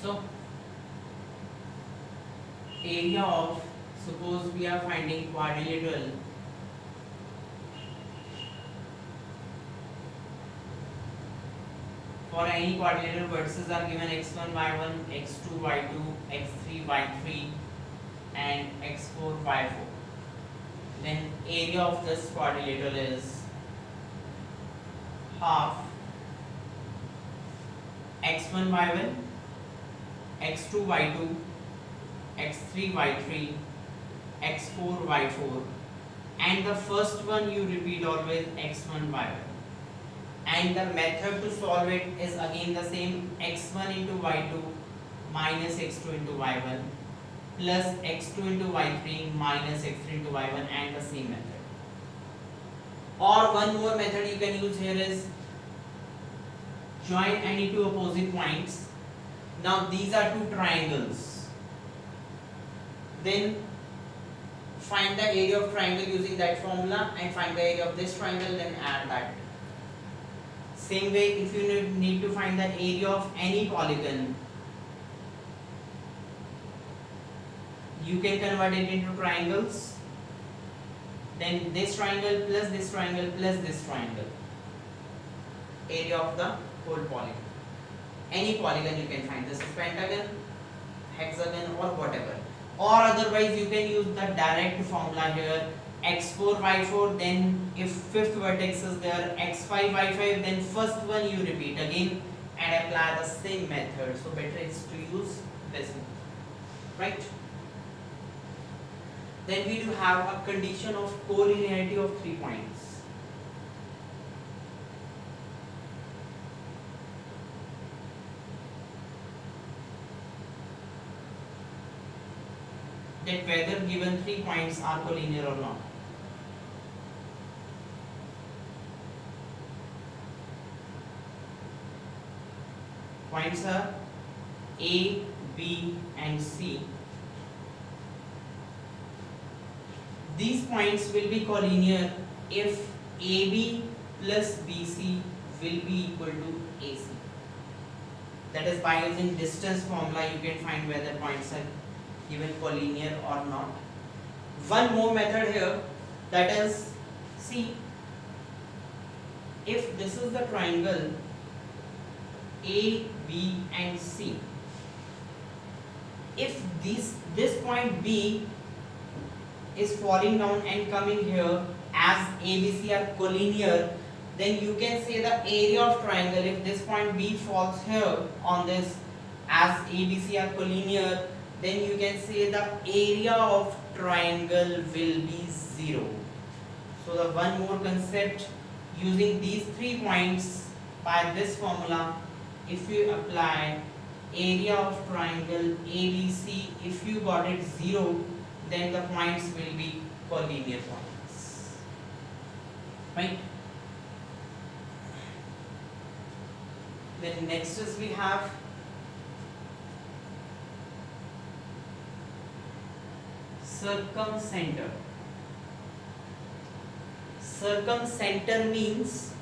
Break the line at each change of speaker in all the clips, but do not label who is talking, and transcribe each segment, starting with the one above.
So area of, suppose we are finding quadrilateral for any quadrilateral vertices are given x1 y1 x2 y2 x3 y3 and x4 y4, then area of this quadrilateral is half x1 y1 x2 y2 x3 y3 x4 y4, and the first one you repeat always x1 y1, and the method to solve it is again the same, x1 into y2 minus x2 into y1 plus x2 into y3 minus x3 into y1, and the same method. Or one more method you can use here is join any two opposite points. Now these are two triangles, then find the area of triangle using that formula and find the area of this triangle, then add that. Same way, if you need to find the area of any polygon, you can convert it into triangles, then this triangle plus this triangle plus this triangle, area of the whole polygon. Any polygon you can find, this is pentagon, hexagon or whatever. Or otherwise you can use the direct formula here, x4 y4, then if fifth vertex is there x5 y5, then first one you repeat again and apply the same method. So better is to use this method, right? Then we do have a condition of collinearity of 3 points. That whether given 3 points are collinear or not. Points are A, B and C. These points will be collinear if AB plus BC will be equal to AC. That is, by using distance formula you can find whether points are given collinear or not. One more method here, that is, see, if this is the triangle A, B and C, if this point B is falling down and coming here as ABC are collinear, then you can say the area of triangle, if this point B falls here on this as ABC are collinear, then you can say the area of triangle will be 0. So the one more concept, using these 3 points by this formula, if you apply area of triangle ABC, if you got it 0, then the points will be collinear points, right? Then next is we have circumcenter. Circumcenter means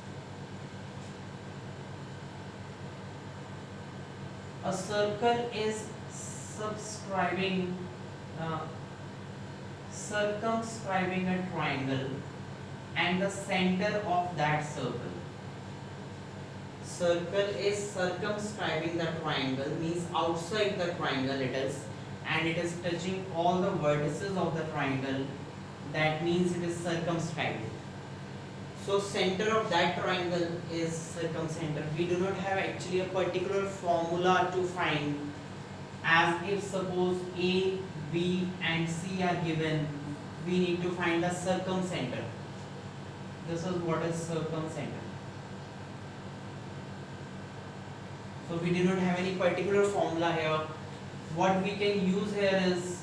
a circle is circumscribing a triangle and the center of that circle. Circle is circumscribing the triangle, means outside the triangle it is, and it is touching all the vertices of the triangle. That means it is circumscribed. So center of that triangle is circumcenter. We do not have actually a particular formula to find, as if suppose A, B and C are given, we need to find the circumcenter. This is what is circumcenter. So we do not have any particular formula here. What we can use here is,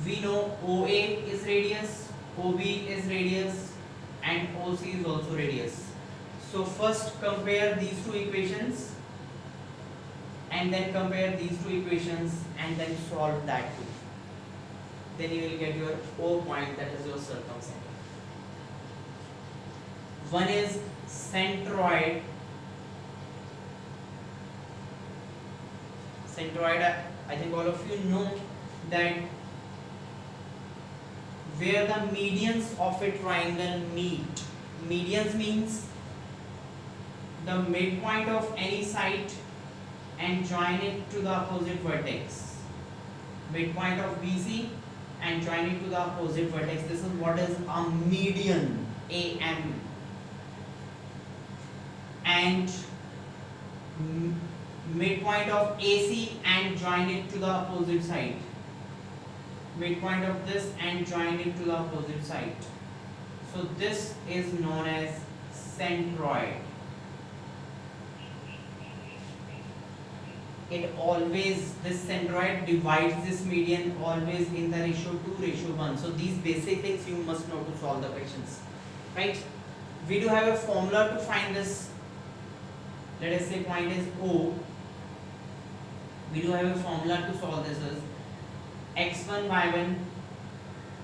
we know OA is radius, OB is radius and OC is also radius. So first compare these two equations and then compare these two equations and then solve that too. Then you will get your O point, that is your circumcenter. One is centroid Centroid, I think all of you know that where the medians of a triangle meet. Medians means the midpoint of any side and join it to the opposite vertex. Midpoint of BC and join it to the opposite vertex. This is what is a median, AM. And midpoint of AC and join it to the opposite side. Midpoint of this and join it to the opposite side. So this is known as centroid. It always, this centroid divides this median always in the ratio 2:1. So these basic things you must know to solve the questions, right? We do have a formula to find this. Let us say point is O. We do have a formula to solve this as x1 y1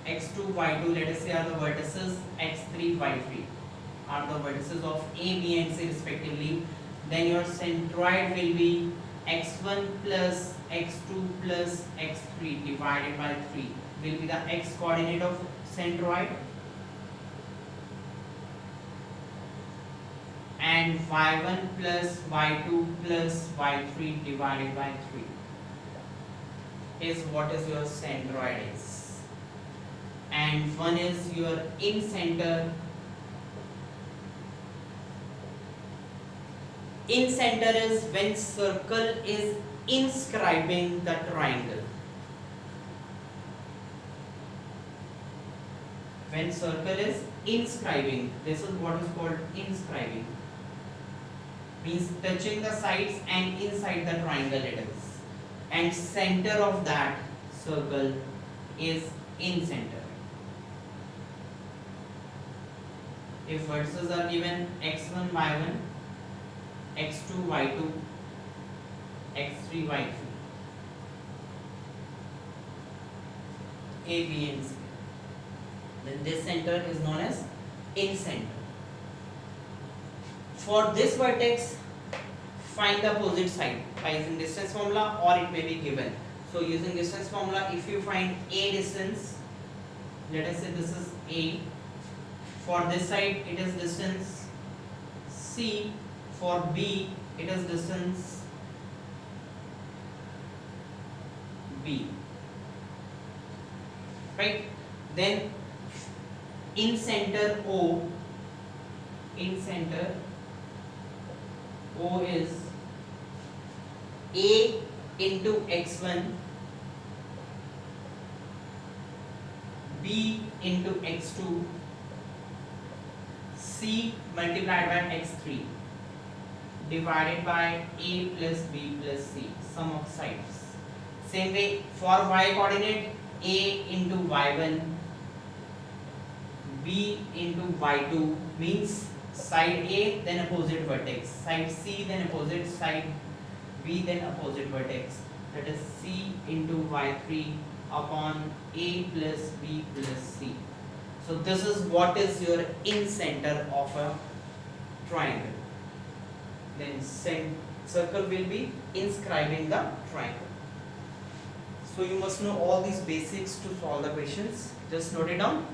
x2 y2, let us say, are the vertices, x3 y3 are the vertices of A, B and C respectively. Then your centroid will be x1 plus x2 plus x3 divided by 3 will be the x coordinate of centroid, and y1 plus y2 plus y3 divided by 3 is what is your centroid is. And one is your in center. In center is when circle is inscribing the triangle. When circle is inscribing, this is what is called inscribing. Means touching the sides and inside the triangle it is. And center of that circle is in center. If vertices are given x1 y1 x2 y2 x3 y3 A, B and C, then this center is known as in center. For this vertex, find the opposite side by using distance formula, or it may be given. So using distance formula, if you find A distance, let us say this is A, for this side it is distance C, for B it is distance B, right? Then in center O, in center O is A into x1 B into x2 C multiplied by x3 divided by A plus B plus C, sum of sides. Same way for y coordinate, A into y1 B into y2 means side A then opposite vertex, side C then opposite, side B then opposite vertex, that is C into y3 upon A plus B plus C. So this is what is your in center of a triangle. Then circle will be inscribing the triangle. So you must know all these basics to solve the questions. Just note it down.